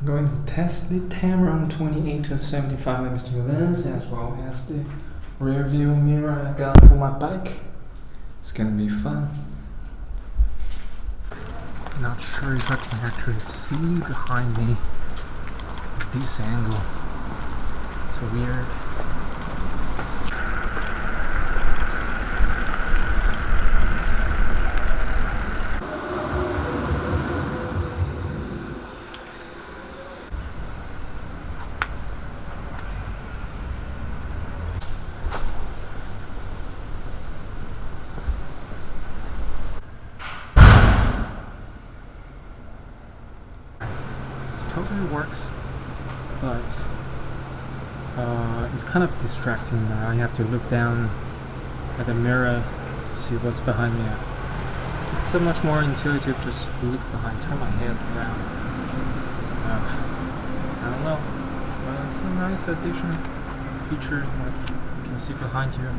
I'm going to test the Tamron 28 to 75mm lens as well as the rear view mirror I got for my bike. It's gonna be fun. Not sure if I can actually see behind me at this angle. It's weird. It totally works, but it's kind of distracting now. I have to look down at the mirror to see what's behind me. It's so much more intuitive, just look behind, turn my head around. I don't know, but it's a nice addition feature that you can see behind you.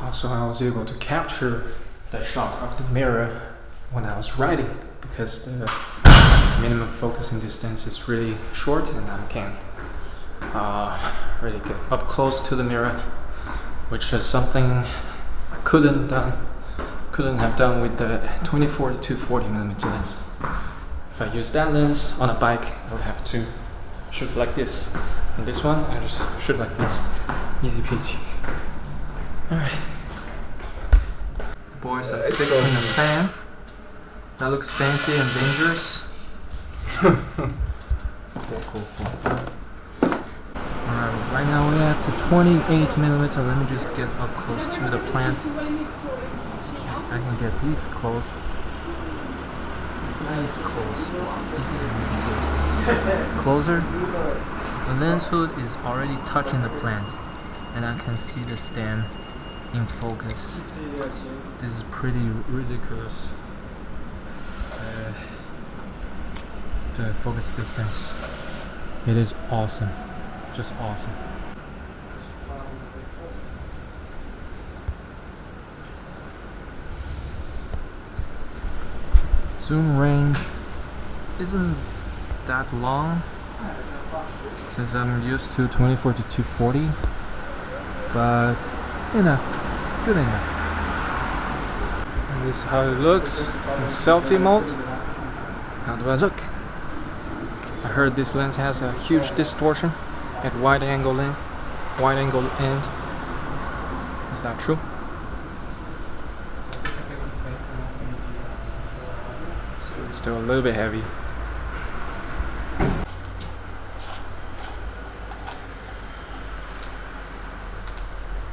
Also, I was able to capture the shot of the mirror when I was riding, because the minimum focusing distance is really short and I can really get up close to the mirror, which is something I couldn't have done with the 24 to 240mm lens. If I use that lens on a bike, I would have to shoot like this. And this one, I just shoot like this. Easy peasy. Alright. Boys are fixing the fan. That looks fancy and dangerous. Cool. Alright, right now we're at 28mm. Let me just get up close to the plant. I can get this close. This close. Wow, this is ridiculous. Closer. The lens hood is already touching the plant, and I can see the stem in focus. This is pretty ridiculous. The focus distance. It is awesome. Just awesome. Zoom range isn't that long since I'm used to 24 to 240, but you know, good enough. And this is how it looks in selfie mode. How do I look? I heard this lens has a huge distortion at wide angle end. Is that true? It's still a little bit heavy.